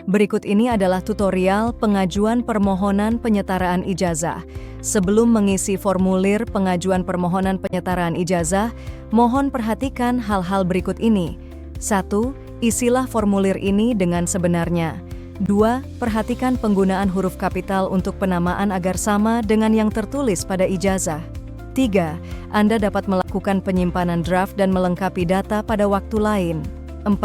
Berikut ini adalah tutorial pengajuan permohonan penyetaraan ijazah. Sebelum mengisi formulir pengajuan permohonan penyetaraan ijazah, mohon perhatikan hal-hal berikut ini. 1. Isilah formulir ini dengan sebenarnya. 2. Perhatikan penggunaan huruf kapital untuk penamaan agar sama dengan yang tertulis pada ijazah. 3. Anda dapat melakukan penyimpanan draft dan melengkapi data pada waktu lain. 4.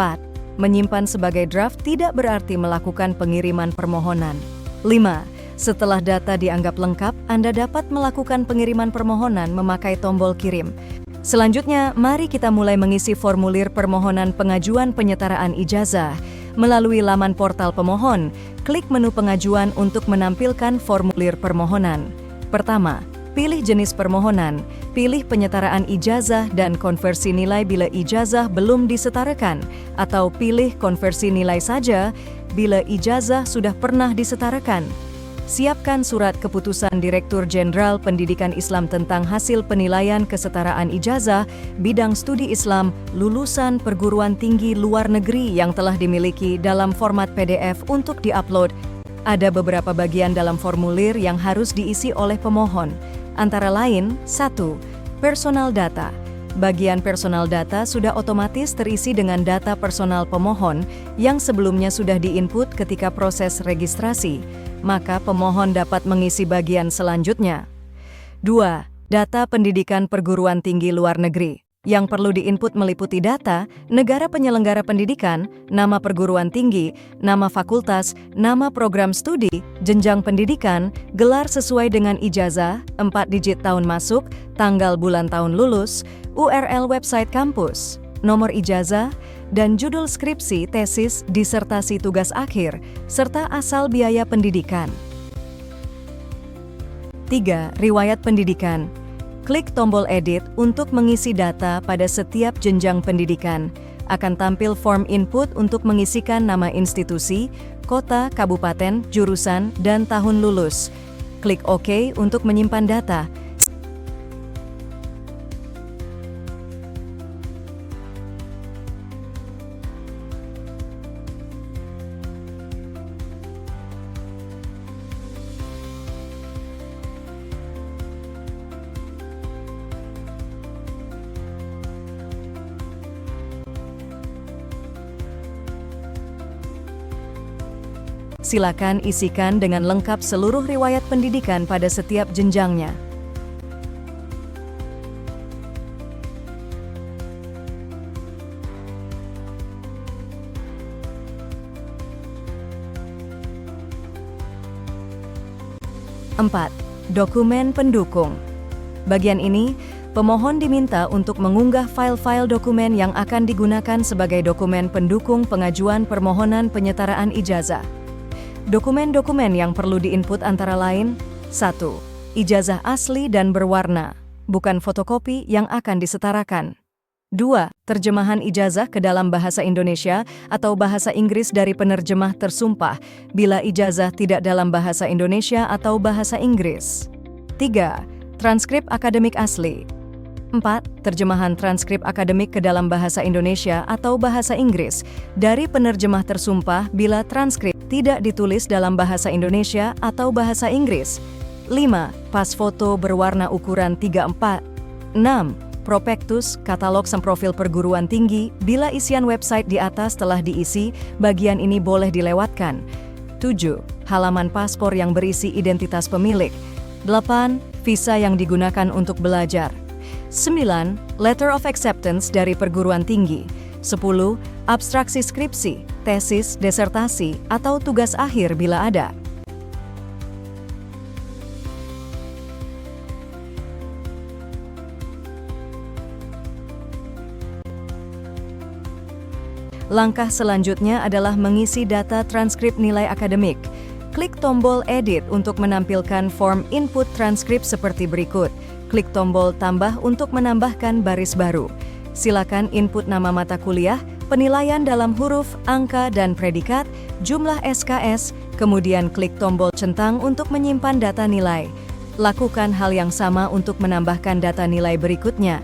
Menyimpan sebagai draft tidak berarti melakukan pengiriman permohonan. 5. Setelah data dianggap lengkap, Anda dapat melakukan pengiriman permohonan memakai tombol kirim. Selanjutnya, mari kita mulai mengisi formulir permohonan pengajuan penyetaraan ijazah. Melalui laman portal pemohon, klik menu pengajuan untuk menampilkan formulir permohonan. Pertama, pilih jenis permohonan, pilih penyetaraan ijazah dan konversi nilai bila ijazah belum disetarakan, atau pilih konversi nilai saja bila ijazah sudah pernah disetarakan. Siapkan surat keputusan Direktur Jenderal Pendidikan Islam tentang hasil penilaian kesetaraan ijazah bidang studi Islam lulusan perguruan tinggi luar negeri yang telah dimiliki dalam format PDF untuk diupload. Ada beberapa bagian dalam formulir yang harus diisi oleh pemohon. Antara lain, 1. Personal data. Bagian personal data sudah otomatis terisi dengan data personal pemohon yang sebelumnya sudah diinput ketika proses registrasi, maka pemohon dapat mengisi bagian selanjutnya. 2. Data pendidikan perguruan tinggi luar negeri. Yang perlu diinput meliputi data, negara penyelenggara pendidikan, nama perguruan tinggi, nama fakultas, nama program studi, jenjang pendidikan, gelar sesuai dengan ijazah, 4 digit tahun masuk, tanggal bulan tahun lulus, URL website kampus, nomor ijazah, dan judul skripsi, tesis, disertasi tugas akhir, serta asal biaya pendidikan. 3. Riwayat pendidikan. Klik tombol edit untuk mengisi data pada setiap jenjang pendidikan. Akan tampil form input untuk mengisikan nama institusi, kota, kabupaten, jurusan, dan tahun lulus. Klik OK untuk menyimpan data. Silakan isikan dengan lengkap seluruh riwayat pendidikan pada setiap jenjangnya. Empat, dokumen pendukung. Bagian ini, pemohon diminta untuk mengunggah file-file dokumen yang akan digunakan sebagai dokumen pendukung pengajuan permohonan penyetaraan ijazah. Dokumen-dokumen yang perlu diinput antara lain: 1. Ijazah asli dan berwarna, bukan fotokopi yang akan disetarakan. 2. Terjemahan ijazah ke dalam bahasa Indonesia atau bahasa Inggris dari penerjemah tersumpah bila ijazah tidak dalam bahasa Indonesia atau bahasa Inggris. 3. Transkrip akademik asli. 4. Terjemahan transkrip akademik ke dalam bahasa Indonesia atau bahasa Inggris dari penerjemah tersumpah bila transkrip tidak ditulis dalam bahasa Indonesia atau bahasa Inggris. 5. Pas foto berwarna ukuran 3/4. 6. Prospektus, katalog semprofil perguruan tinggi bila isian website di atas telah diisi, bagian ini boleh dilewatkan. 7. Halaman paspor yang berisi identitas pemilik. 8. Visa yang digunakan untuk belajar. 9. Letter of acceptance dari perguruan tinggi. 10. Abstraksi skripsi, tesis, disertasi, atau tugas akhir bila ada. Langkah selanjutnya adalah mengisi data transkrip nilai akademik. Klik tombol edit untuk menampilkan form input transkrip seperti berikut. Klik tombol tambah untuk menambahkan baris baru. Silakan input nama mata kuliah, penilaian dalam huruf, angka, dan predikat, jumlah SKS, kemudian klik tombol centang untuk menyimpan data nilai. Lakukan hal yang sama untuk menambahkan data nilai berikutnya.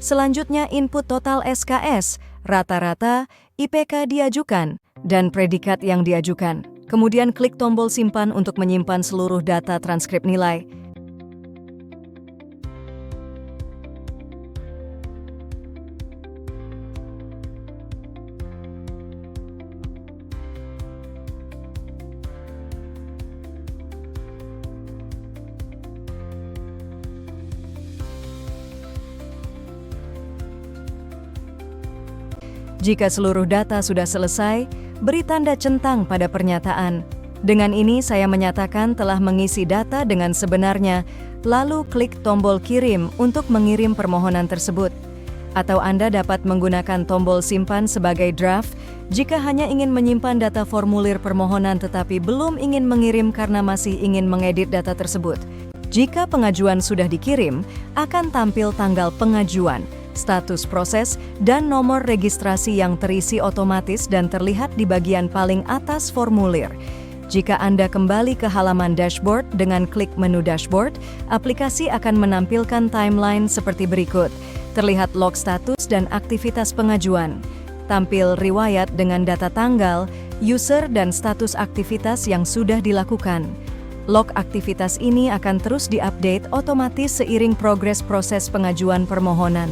Selanjutnya input total SKS, rata-rata, IPK diajukan, dan predikat yang diajukan. Kemudian klik tombol simpan untuk menyimpan seluruh data transkrip nilai. Jika seluruh data sudah selesai, beri tanda centang pada pernyataan. Dengan ini saya menyatakan telah mengisi data dengan sebenarnya, lalu klik tombol kirim untuk mengirim permohonan tersebut. Atau Anda dapat menggunakan tombol simpan sebagai draft jika hanya ingin menyimpan data formulir permohonan tetapi belum ingin mengirim karena masih ingin mengedit data tersebut. Jika pengajuan sudah dikirim, akan tampil tanggal pengajuan, status proses, dan nomor registrasi yang terisi otomatis dan terlihat di bagian paling atas formulir. Jika Anda kembali ke halaman dashboard dengan klik menu dashboard, aplikasi akan menampilkan timeline seperti berikut. Terlihat log status dan aktivitas pengajuan. Tampil riwayat dengan data tanggal, user, dan status aktivitas yang sudah dilakukan. Log aktivitas ini akan terus diupdate otomatis seiring progres proses pengajuan permohonan.